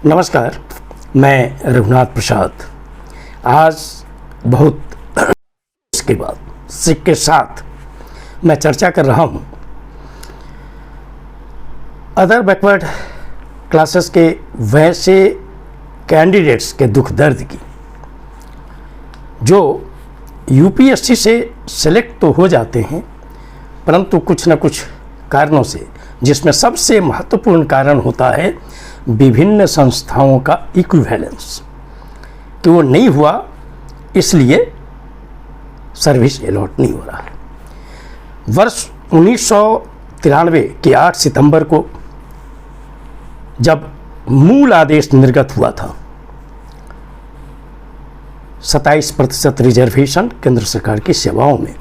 नमस्कार, मैं रघुनाथ प्रसाद। आज बहुत के बाद सिख के साथ मैं चर्चा कर रहा हूँ अदर बैकवर्ड क्लासेस के वैसे कैंडिडेट्स के दुख दर्द की जो यूपीएससी से सेलेक्ट तो हो जाते हैं, परंतु कुछ न कुछ कारणों से, जिसमें सबसे महत्वपूर्ण कारण होता है विभिन्न संस्थाओं का इक्विवेलेंस, कि वो नहीं हुआ इसलिए सर्विस अलॉट नहीं हो रहा है। वर्ष 1993 के 8 सितंबर को जब मूल आदेश निर्गत हुआ था, 27% रिजर्वेशन केंद्र सरकार की सेवाओं में,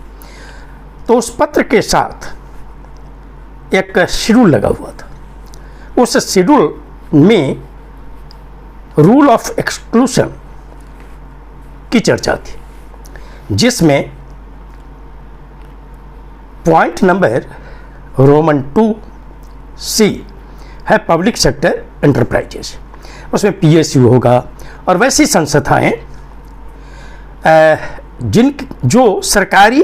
तो उस पत्र के साथ एक शेड्यूल लगा हुआ था। उस शेड्यूल में रूल ऑफ एक्सक्लूशन की चर्चा थी, जिसमें पॉइंट नंबर रोमन 2C है पब्लिक सेक्टर एंटरप्राइजेस। उसमें पीएसयू होगा और वैसी संस्थाएं जो सरकारी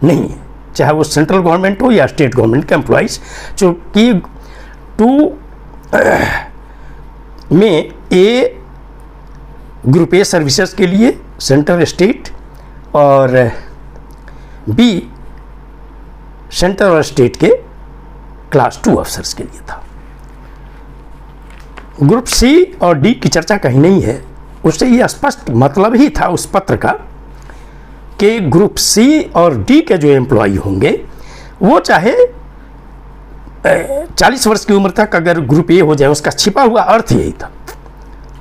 नहीं है, चाहे वो सेंट्रल गवर्नमेंट हो या स्टेट गवर्नमेंट के एम्प्लॉइज, जो कि 2 में ए ग्रुप ए सर्विसेज के लिए सेंट्रल स्टेट और बी सेंट्रल और स्टेट के क्लास 2 अफसर्स के लिए था। ग्रुप सी और डी की चर्चा कहीं नहीं है। उससे यह स्पष्ट मतलब ही था उस पत्र का कि ग्रुप सी और डी के जो एम्प्लॉई होंगे वो चाहे 40 वर्ष की उम्र तक अगर ग्रुप ए हो जाए, उसका छिपा हुआ अर्थ यही था,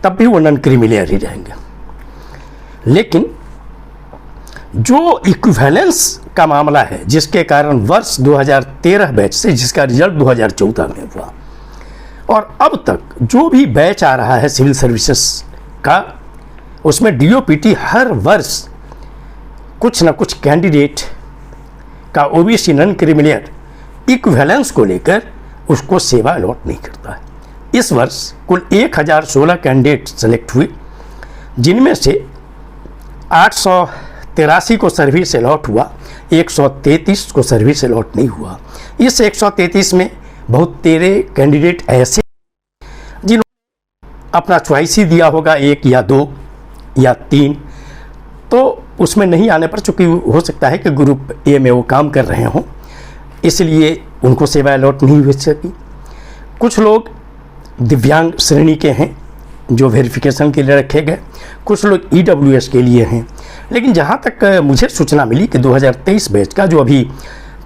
तब भी वो नॉन क्रीमिलियर ही रहेंगे। लेकिन जो इक्विवेलेंस का मामला है, जिसके कारण वर्ष 2013 बैच से, जिसका रिजल्ट 2014 में हुआ, और अब तक जो भी बैच आ रहा है सिविल सर्विसेज का, उसमें डीओपीटी हर वर्ष कुछ न कुछ कैंडिडेट का ओबीसी नॉन क्रीमिलियर इक्विवेलेंस को लेकर उसको सेवा अलॉट नहीं करता है। इस वर्ष कुल 1016 कैंडिडेट सेलेक्ट हुए, जिनमें से 883 को सर्विस अलॉट हुआ, 133 को सर्विस अलॉट नहीं हुआ। इस 133 में बहुत तेरे कैंडिडेट ऐसे जिन्होंने अपना चॉइस ही दिया होगा, 1 या 2 या 3, तो उसमें नहीं आने पर, चूँकि हो सकता है कि ग्रुप ए में वो काम कर रहे हों, इसलिए उनको सेवा अलॉट नहीं हो सकी। कुछ लोग दिव्यांग श्रेणी के हैं जो वेरिफिकेशन के लिए रखे गए, कुछ लोग ईडब्ल्यूएस के लिए हैं। लेकिन जहाँ तक मुझे सूचना मिली कि 2023 बैच का जो अभी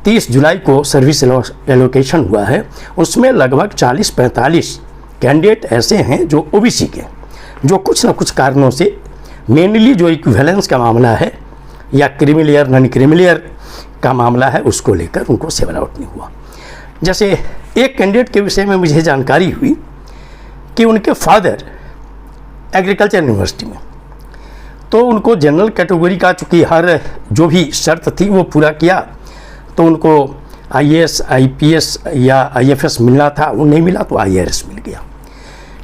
30 जुलाई को सर्विस एलोकेशन हुआ है, उसमें लगभग 40-45 कैंडिडेट ऐसे हैं जो ओबीसी के, जो कुछ न कुछ कारणों से, मेनली जो इक्विवेलेंस का मामला है या क्रीमिलियर नॉन क्रीमिलियर का मामला है, उसको लेकर उनको सेवा अलॉट नहीं हुआ। जैसे एक कैंडिडेट के विषय में मुझे जानकारी हुई कि उनके फादर एग्रीकल्चर यूनिवर्सिटी में, तो उनको जनरल कैटेगरी का चूँकि हर जो भी शर्त थी वो पूरा किया, तो उनको आईएएस, आईपीएस या आईएफएस मिलना था, वो नहीं मिला तो आईआरएस मिल गया।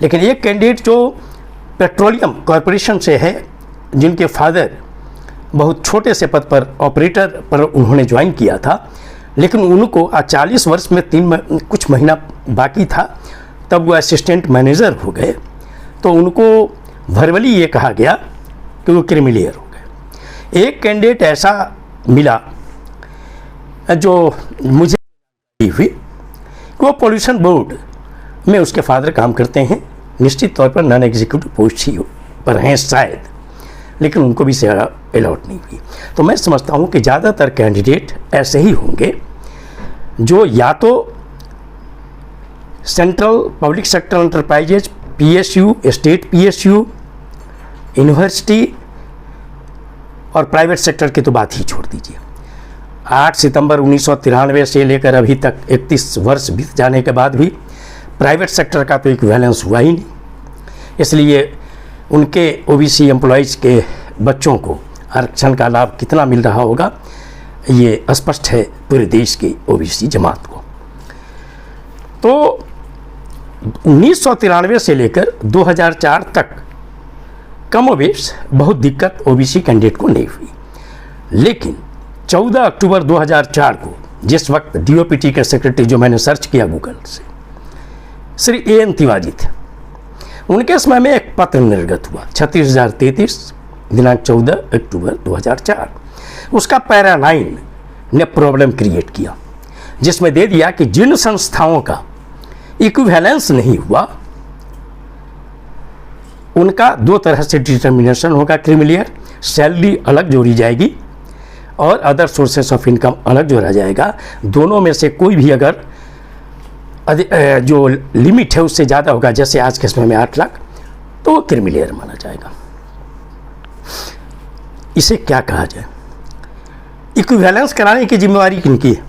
लेकिन एक कैंडिडेट जो पेट्रोलियम कॉरपोरेशन से है, जिनके फादर बहुत छोटे से पद पर, ऑपरेटर पर उन्होंने ज्वाइन किया था, लेकिन उनको 40 वर्ष में कुछ महीना बाकी था तब वो असिस्टेंट मैनेजर हो गए, तो उनको वर्बली ये कहा गया कि वो क्रीमिलियर हो गए। एक कैंडिडेट ऐसा मिला जो मुझे हुई कि वो पॉल्यूशन बोर्ड में उसके फादर काम करते हैं, निश्चित तौर पर नॉन एग्जीक्यूटिव पोस्ट ही पर हैं शायद, लेकिन उनको भी सेवा अलॉट नहीं हुई। तो मैं समझता हूँ कि ज़्यादातर कैंडिडेट ऐसे ही होंगे जो या तो central public sector enterprises, PSU, state PSU, university और प्राइवेट सेक्टर की तो बात ही छोड़ दीजिए। 8 सितंबर 1993 से लेकर अभी तक 31 वर्ष बीत जाने के बाद भी प्राइवेट सेक्टर का तो इक्विवेलेंस हुआ ही नहीं, इसलिए उनके ओबीसी एम्प्लॉइज़ के बच्चों को आरक्षण का लाभ कितना मिल रहा होगा ये स्पष्ट है पूरे देश की ओबीसी जमात को। तो 1993 से लेकर 2004 तक कमोबेश बहुत दिक्कत ओबीसी कैंडिडेट को नहीं हुई, लेकिन 14 अक्टूबर 2004 को जिस वक्त डीओपीटी के सेक्रेटरी, जो मैंने सर्च किया गूगल से, श्री एएन तिवारी थे, उनके समय में एक पत्र निर्गत हुआ 36,033 दिनांक 14 अक्टूबर 2004। उसका पैरा 9 ने प्रॉब्लम क्रिएट किया, जिसमें दे दिया कि जिन संस्थाओं का इक्विवेलेंस नहीं हुआ उनका दो तरह से डिटर्मिनेशन होगा, क्रीमिलियर, सैलरी अलग जोड़ी जाएगी और अदर सोर्सेस ऑफ इनकम अलग जोड़ा जाएगा। दोनों में से कोई भी अगर जो लिमिट है उससे ज़्यादा होगा, जैसे आज के समय में 8 लाख, तो वो क्रीमिलियर माना जाएगा। इसे क्या कहा जाए? इक्विवेलेंस कराने की जिम्मेवारी किनकी है?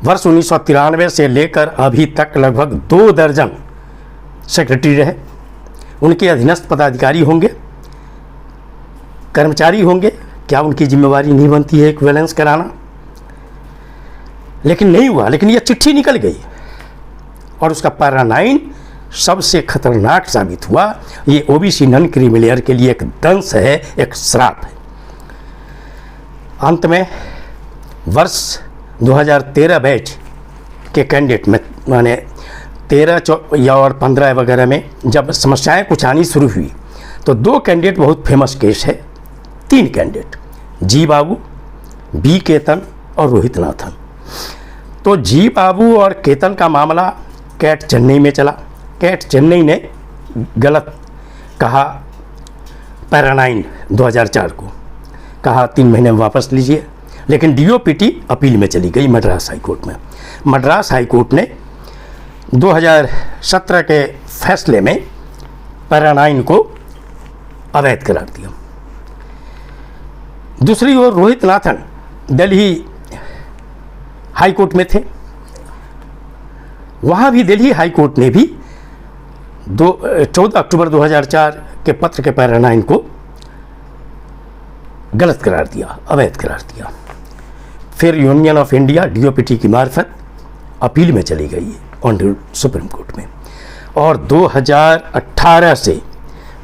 वर्ष 1993 से लेकर अभी तक लगभग 2 दर्जन सेक्रेटरी रहे, उनके अधीनस्थ पदाधिकारी होंगे, कर्मचारी होंगे, क्या उनकी जिम्मेवारी नहीं बनती है इक्विवेलेंस कराना? लेकिन नहीं हुआ। लेकिन यह चिट्ठी निकल गई और उसका पैरा 9 सबसे खतरनाक साबित हुआ। ये ओबीसी नॉन क्रीमिलियर के लिए एक दंश है, एक श्राप है। अंत में वर्ष 2013 बैच के कैंडिडेट में, माने 13 या और 15 वगैरह में जब समस्याएं कुछ आनी शुरू हुई तो 2 कैंडिडेट बहुत फेमस केस है, 3 कैंडिडेट, जी बाबू, बी केतन और रोहित नाथन। तो जी बाबू और केतन का मामला कैट चेन्नई में चला। कैट चेन्नई ने गलत कहा पैरा 9 2004 को, कहा 3 महीने में वापस लीजिए, लेकिन डीओपीटी अपील में चली गई मद्रास हाईकोर्ट में। मद्रास हाईकोर्ट ने 2017 के फैसले में पैरा 9 को अवैध करार दिया। दूसरी ओर रोहित नाथन दिल्ली हाईकोर्ट में थे, वहाँ भी दिल्ली हाईकोर्ट ने भी 14 अक्टूबर 2004 के पत्र के पैरा 9 को गलत करार दिया, अवैध करार दिया। फिर यूनियन ऑफ इंडिया डीओपीटी की मार्फत अपील में चली गई ऑनरेबल सुप्रीम कोर्ट में, और 2018 से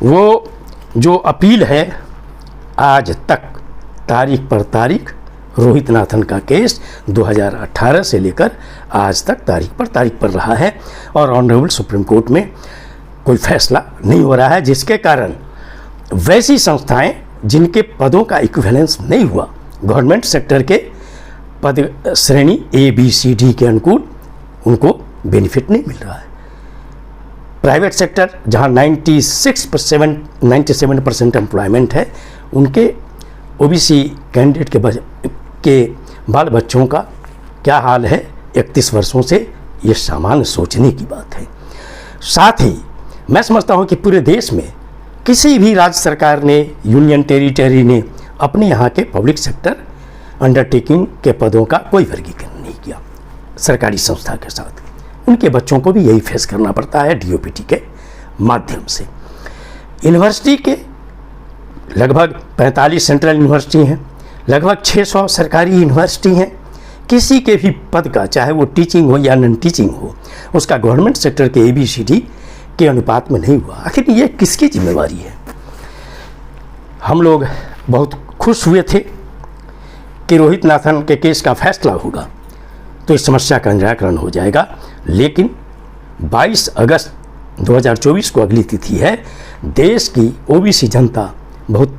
वो जो अपील है आज तक तारीख पर तारीख, रोहित नाथन का केस 2018 से लेकर आज तक तारीख पर रहा है और ऑनरेबल सुप्रीम कोर्ट में कोई फैसला नहीं हो रहा है, जिसके कारण वैसी संस्थाएं जिनके पदों का इक्विवेलेंस नहीं हुआ, गवर्नमेंट सेक्टर के पद श्रेणी ABCD के अनुकूल, उनको बेनिफिट नहीं मिल रहा है। प्राइवेट सेक्टर जहां 97% एम्प्लॉयमेंट है, उनके ओबीसी कैंडिडेट के बाल बच्चों का क्या हाल है 31 वर्षों से, ये सामान्य सोचने की बात है। साथ ही मैं समझता हूं कि पूरे देश में किसी भी राज्य सरकार ने, यूनियन टेरिटरी ने अपने यहाँ के पब्लिक सेक्टर अंडरटेकिंग के पदों का कोई वर्गीकरण नहीं किया सरकारी संस्था के साथ। उनके बच्चों को भी यही फेस करना पड़ता है डीओपीटी के माध्यम से। यूनिवर्सिटी के लगभग 45 सेंट्रल यूनिवर्सिटी हैं, लगभग 600 सरकारी यूनिवर्सिटी हैं। किसी के भी पद का, चाहे वो टीचिंग हो या नॉन टीचिंग हो, उसका गवर्नमेंट सेक्टर के ABCD के अनुपात में नहीं हुआ। आखिर ये किसकी जिम्मेवारी है? हम लोग बहुत खुश हुए थे कि रोहित नाथन के केस का फैसला होगा तो इस समस्या का निराकरण हो जाएगा, लेकिन 22 अगस्त 2024 को अगली तिथि है। देश की ओबीसी जनता बहुत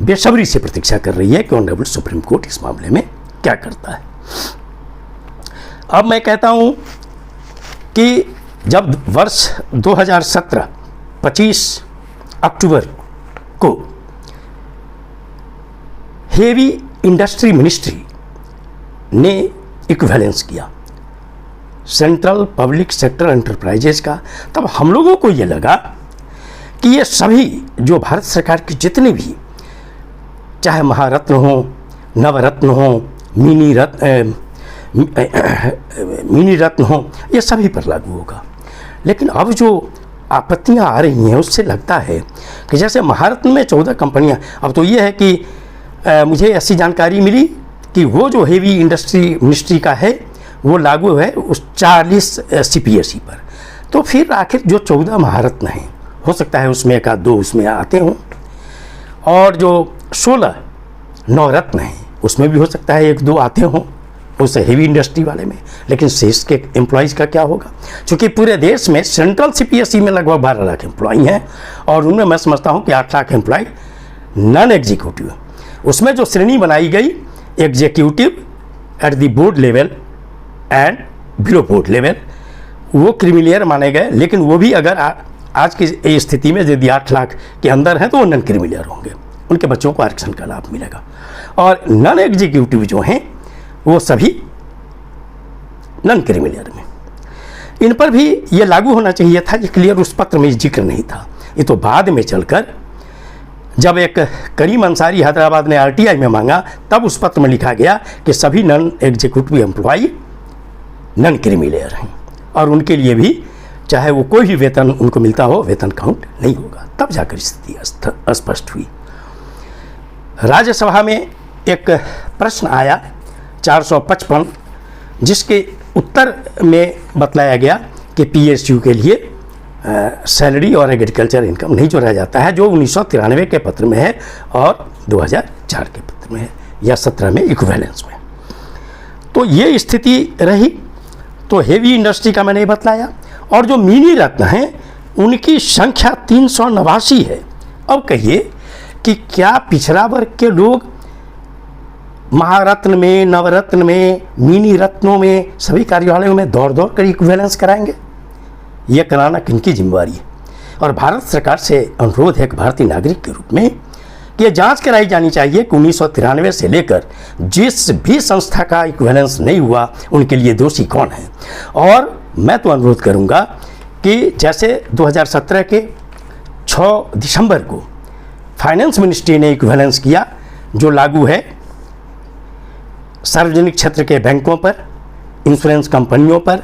बेसब्री से प्रतीक्षा कर रही है कि ऑनरेबल सुप्रीम कोर्ट इस मामले में क्या करता है। अब मैं कहता हूं कि जब वर्ष 2017 25 अक्टूबर को हेवी इंडस्ट्री मिनिस्ट्री ने इक्विवेलेंस किया सेंट्रल पब्लिक सेक्टर एंटरप्राइजेज का, तब हम लोगों को ये लगा कि ये सभी जो भारत सरकार की जितने भी, चाहे महारत्न हो, नवरत्न हो, मिनी रत्न हो, ये सभी पर लागू होगा। लेकिन अब जो आपत्तियां आ रही हैं उससे लगता है कि जैसे महारत्न में 14 कंपनियां, अब तो ये है कि मुझे ऐसी जानकारी मिली कि वो जो हेवी इंडस्ट्री मिनिस्ट्री का है वो लागू है उस 40 CPSE पर, तो फिर आखिर जो 14 महारत्न हैं, हो सकता है उसमें एक आध दो उसमें आते हों, और जो 16 नवरत्न हैं उसमें भी हो सकता है एक दो आते हों उस हेवी इंडस्ट्री वाले में, लेकिन शेष के एम्प्लॉयज़ का क्या होगा? क्योंकि पूरे देश में सेंट्रल CPSE में लगभग 12 लाख एम्प्लॉई हैं, और उनमें मैं समझता हूँ कि 8 लाख एम्प्लॉय नॉन एग्जीक्यूटिव। उसमें जो श्रेणी बनाई गई, executive at the board level and below board level, वो क्रीमिलियर माने गए, लेकिन वो भी अगर आज की स्थिति में यदि 8 लाख के अंदर हैं तो वो नॉन क्रीमिलियर होंगे, उनके बच्चों को आरक्षण का लाभ मिलेगा। और नॉन एग्जीक्यूटिव जो हैं वो सभी नॉन क्रीमिलियर में, इन पर भी ये लागू होना चाहिए था। ये क्लियर उस पत्र में जिक्र नहीं था, ये तो बाद में चलकर जब एक करीम अंसारी हैदराबाद ने RTI में मांगा तब उस पत्र में लिखा गया कि सभी non executive employee non creamy layer हैं, और उनके लिए भी चाहे वो कोई भी वेतन उनको मिलता हो, वेतन काउंट नहीं होगा। तब जाकर स्थिति स्पष्ट हुई। राज्यसभा में एक प्रश्न आया 455, जिसके उत्तर में बतलाया गया कि PSU के लिए सैलरी और एग्रीकल्चर इनकम नहीं जोड़ा जाता है, जो 1993 के पत्र में है और 2004 के पत्र में है, या 17 में इक्विवेलेंस में। तो ये स्थिति रही। तो हेवी इंडस्ट्री का मैंने बतलाया, और जो मिनी रत्न हैं उनकी संख्या 389 है। अब कहिए कि क्या पिछड़ा वर्ग के लोग महारत्न में, नवरत्न में, मिनी रत्नों में, सभी कार्यालयों में दौड़ दौड़ कर इक्विवेलेंस कराएंगे? यह कराना किनकी जिम्मेवारी है? और भारत सरकार से अनुरोध है एक भारतीय नागरिक के रूप में कि यह जांच कराई जानी चाहिए कि 1993 से लेकर जिस भी संस्था का इक्विवेलेंस नहीं हुआ उनके लिए दोषी कौन है। और मैं तो अनुरोध करूंगा कि जैसे 2017 के 6 दिसंबर को फाइनेंस मिनिस्ट्री ने इक्विवेलेंस किया, जो लागू है सार्वजनिक क्षेत्र के बैंकों पर, इंश्योरेंस कंपनियों पर,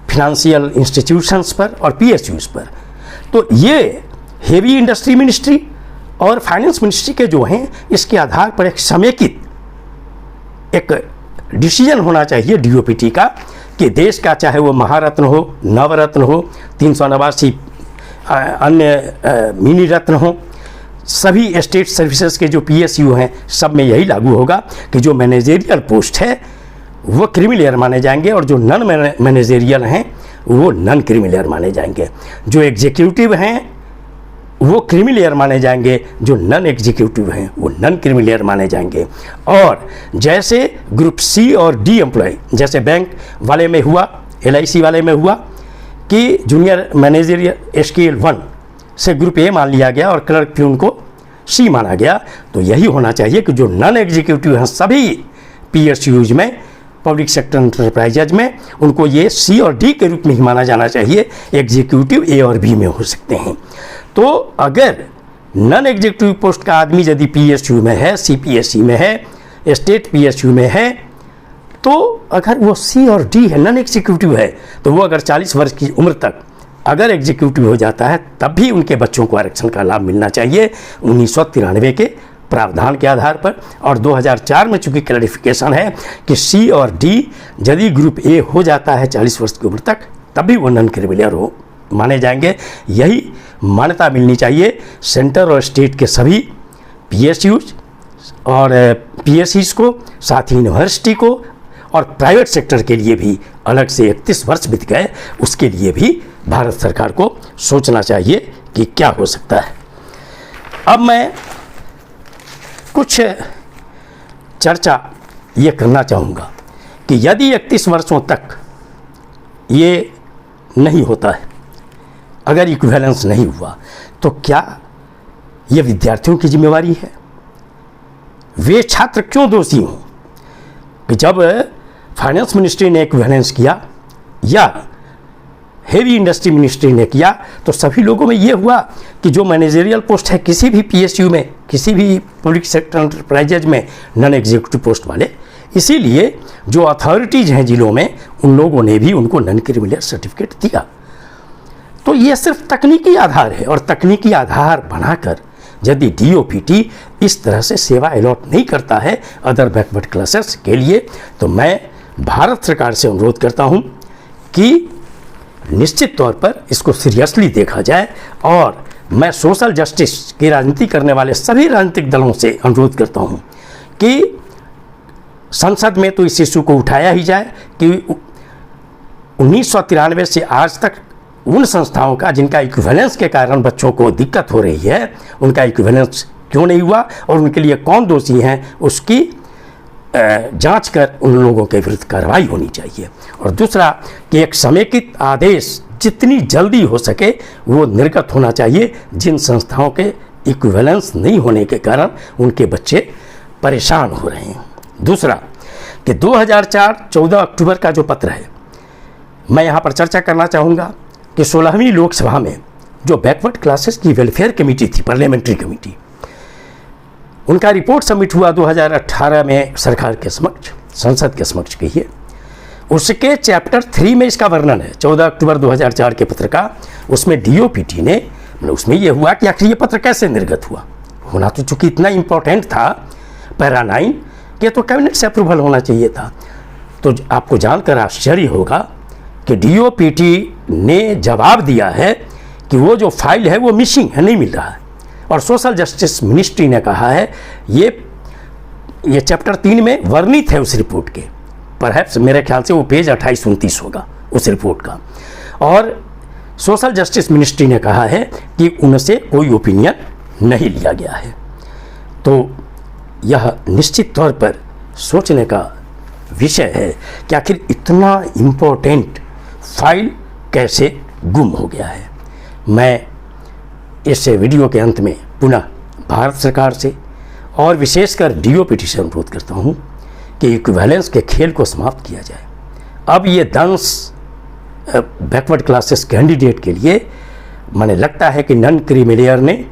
फिनेंशियल इंस्टीट्यूशंस पर और PSUs पर, तो ये हेवी इंडस्ट्री मिनिस्ट्री और फाइनेंस मिनिस्ट्री के जो हैं, इसके आधार पर एक समेकित एक डिसीजन होना चाहिए DOPT का कि देश का चाहे वो महारत्न हो, नवरत्न हो, 389 अन्य मिनी रत्न हो, सभी स्टेट सर्विसेज के जो PSU हैं सब में यही लागू होगा कि जो मैनेजेरियल पोस्ट है वो क्रीमिलियर माने जाएंगे, और जो नॉन मैनेजेरियल हैं वो नॉन क्रीमिलियर माने जाएंगे। जो एग्जीक्यूटिव हैं वो क्रीमिलियर माने जाएंगे, जो नॉन एग्जीक्यूटिव हैं वो नॉन क्रीमिलियर माने जाएंगे। और जैसे ग्रुप C और D एम्प्लॉय, जैसे बैंक वाले में हुआ, LIC वाले में हुआ कि जूनियर मैनेजरियल स्केल 1 से ग्रुप A मान लिया गया और क्लर्क प्यून को C माना गया, तो यही होना चाहिए कि जो नॉन एग्जीक्यूटिव हैं सभी PSUs में, पब्लिक सेक्टर एंटरप्राइजेज में, उनको ये C और D के रूप में ही माना जाना चाहिए। एग्जीक्यूटिव A और B में हो सकते हैं। तो अगर नॉन एग्जीक्यूटिव पोस्ट का आदमी यदि PSU में है, CPSE में है, स्टेट PSU में है, तो अगर वो C और D है, नॉन एग्जीक्यूटिव है, तो वो अगर 40 वर्ष की उम्र तक अगर एग्जीक्यूटिव हो जाता है तब भी उनके बच्चों को आरक्षण का लाभ मिलना चाहिए 1993 के प्रावधान के आधार पर। और 2004 में चूंकि क्लैरिफिकेशन है कि C और D यदि ग्रुप A हो जाता है 40 वर्ष की उम्र तक, तब भी वो नॉन क्रीमिलियर हो माने जाएंगे। यही मान्यता मिलनी चाहिए सेंटर और स्टेट के सभी PSUs और PSEs को, साथ ही यूनिवर्सिटी को, और प्राइवेट सेक्टर के लिए भी अलग से 31 वर्ष बीत गए, उसके लिए भी भारत सरकार को सोचना चाहिए कि क्या हो सकता है। अब मैं कुछ चर्चा ये करना चाहूँगा कि यदि 31 वर्षों तक ये नहीं होता है, अगर इक्विवेलेंस नहीं हुआ, तो क्या ये विद्यार्थियों की जिम्मेवारी है? वे छात्र क्यों दोषी हों कि जब फाइनेंस मिनिस्ट्री ने इक्विवेलेंस किया या हेवी इंडस्ट्री मिनिस्ट्री ने किया, तो सभी लोगों में ये हुआ कि जो मैनेजरियल पोस्ट है किसी भी PSU में, किसी भी पब्लिक सेक्टर एंटरप्राइजेज में, नॉन एग्जीक्यूटिव पोस्ट वाले, इसीलिए जो अथॉरिटीज़ हैं जिलों में, उन लोगों ने भी उनको नॉन क्रीमिलियर सर्टिफिकेट दिया। तो ये सिर्फ तकनीकी आधार है, और तकनीकी आधार बनाकर यदि DOPT इस तरह से सेवा अलॉट नहीं करता है अदर बैकवर्ड क्लासेस के लिए, तो मैं भारत सरकार से अनुरोध करता हूं कि निश्चित तौर पर इसको सीरियसली देखा जाए। और मैं सोशल जस्टिस की राजनीति करने वाले सभी राजनीतिक दलों से अनुरोध करता हूं कि संसद में तो इस इशू को उठाया ही जाए कि 1993 से आज तक उन संस्थाओं का जिनका इक्विवेलेंस के कारण बच्चों को दिक्कत हो रही है, उनका इक्विवेलेंस क्यों नहीं हुआ और उनके लिए कौन दोषी हैं, उसकी जांच कर उन लोगों के विरुद्ध कार्रवाई होनी चाहिए। और दूसरा कि एक समेकित आदेश जितनी जल्दी हो सके वो निर्गत होना चाहिए जिन संस्थाओं के इक्विवेलेंस नहीं होने के कारण उनके बच्चे परेशान हो रहे हैं। दूसरा कि 2004 14 अक्टूबर का जो पत्र है, मैं यहाँ पर चर्चा करना चाहूँगा कि 16वीं लोकसभा में जो बैकवर्ड क्लासेस की वेलफेयर कमेटी थी, पार्लियामेंट्री कमेटी, उनका रिपोर्ट सबमिट हुआ 2018 में सरकार के समक्ष, संसद के समक्ष कहिए। उसके चैप्टर 3 में इसका वर्णन है, 14 अक्टूबर 2004 के पत्र का। उसमें डीओपीटी ने, मतलब उसमें यह हुआ कि आखिर ये पत्र कैसे निर्गत हुआ, होना तो चूंकि इतना इंपॉर्टेंट था, पैरा 9 के तो कैबिनेट से अप्रूवल होना चाहिए था। तो आपको जानकर आश्चर्य होगा कि डीओपीटी ने जवाब दिया है कि वो जो फाइल है वो मिसिंग है, नहीं मिल रहा है। और सोशल जस्टिस मिनिस्ट्री ने कहा है ये चैप्टर 3 में वर्णित है उस रिपोर्ट के, परहैप्स मेरे ख्याल से वो पेज 28-29 होगा उस रिपोर्ट का। और सोशल जस्टिस मिनिस्ट्री ने कहा है कि उनसे कोई ओपिनियन नहीं लिया गया है। तो यह निश्चित तौर पर सोचने का विषय है कि आखिर इतना इम्पोर्टेंट फाइल कैसे गुम हो गया है। मैं इस वीडियो के अंत में पुनः भारत सरकार से और विशेषकर डीओपीटी से अनुरोध करता हूं कि इक्विवेलेंस के खेल को समाप्त किया जाए। अब ये दंश बैकवर्ड क्लासेस कैंडिडेट के लिए माने लगता है कि नन क्रीमिलियर ने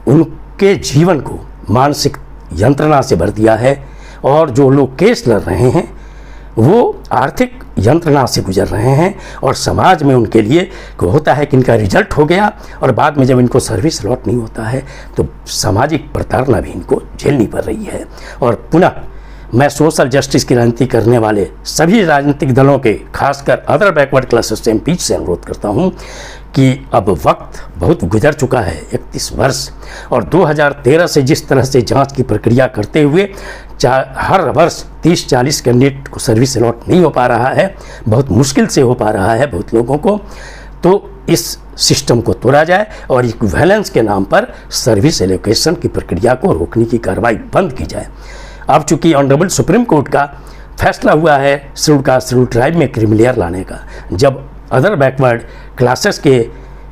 उनके जीवन को मानसिक यंत्रणा से भर दिया है और जो लोग केस लड़ रहे हैं वो आर्थिक यंत्रणा से गुजर रहे हैं और समाज में उनके लिए होता है कि इनका रिजल्ट हो गया और बाद में जब इनको सर्विस अलॉट नहीं होता है तो सामाजिक प्रताड़ना भी इनको झेलनी पड़ रही है। और पुनः मैं सोशल जस्टिस की राजनीति करने वाले सभी राजनीतिक दलों के, खासकर अदर बैकवर्ड क्लासेस एमपी से अनुरोध करता हूं कि अब वक्त बहुत गुजर चुका है, 31 वर्ष, और 2013 से जिस तरह से जांच की प्रक्रिया करते हुए हर वर्ष 30-40 कैंडिडेट को सर्विस अलॉट नहीं हो पा रहा है, बहुत मुश्किल से हो पा रहा है बहुत लोगों को, तो इस सिस्टम को तोड़ा जाए और इक्विवेलेंस के नाम पर सर्विस एलोकेशन की प्रक्रिया को रोकने की कार्रवाई बंद की जाए। अब चूंकि ऑनरेबल सुप्रीम कोर्ट का फैसला हुआ है शेड्यूल ट्राइब में क्रीमी लाने का, जब अदर बैकवर्ड क्लासेस के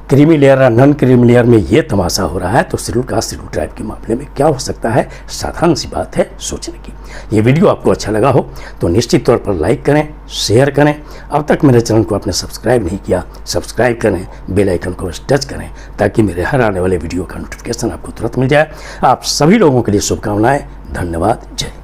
क्रीमी लेयर और नॉन क्रीमी लेयर में ये तमाशा हो रहा है तो शेड्यूल ट्राइब के मामले में क्या हो सकता है, साधारण सी बात है सोचने की। ये वीडियो आपको अच्छा लगा हो तो निश्चित तौर पर लाइक करें, शेयर करें। अब तक मेरे चैनल को आपने सब्सक्राइब नहीं किया, सब्सक्राइब करें, बेल आइकन को बस टच करें ताकि मेरे हर आने वाले वीडियो का नोटिफिकेशन आपको तुरंत मिल जाए। आप सभी लोगों के लिए शुभकामनाएं। धन्यवाद। जय।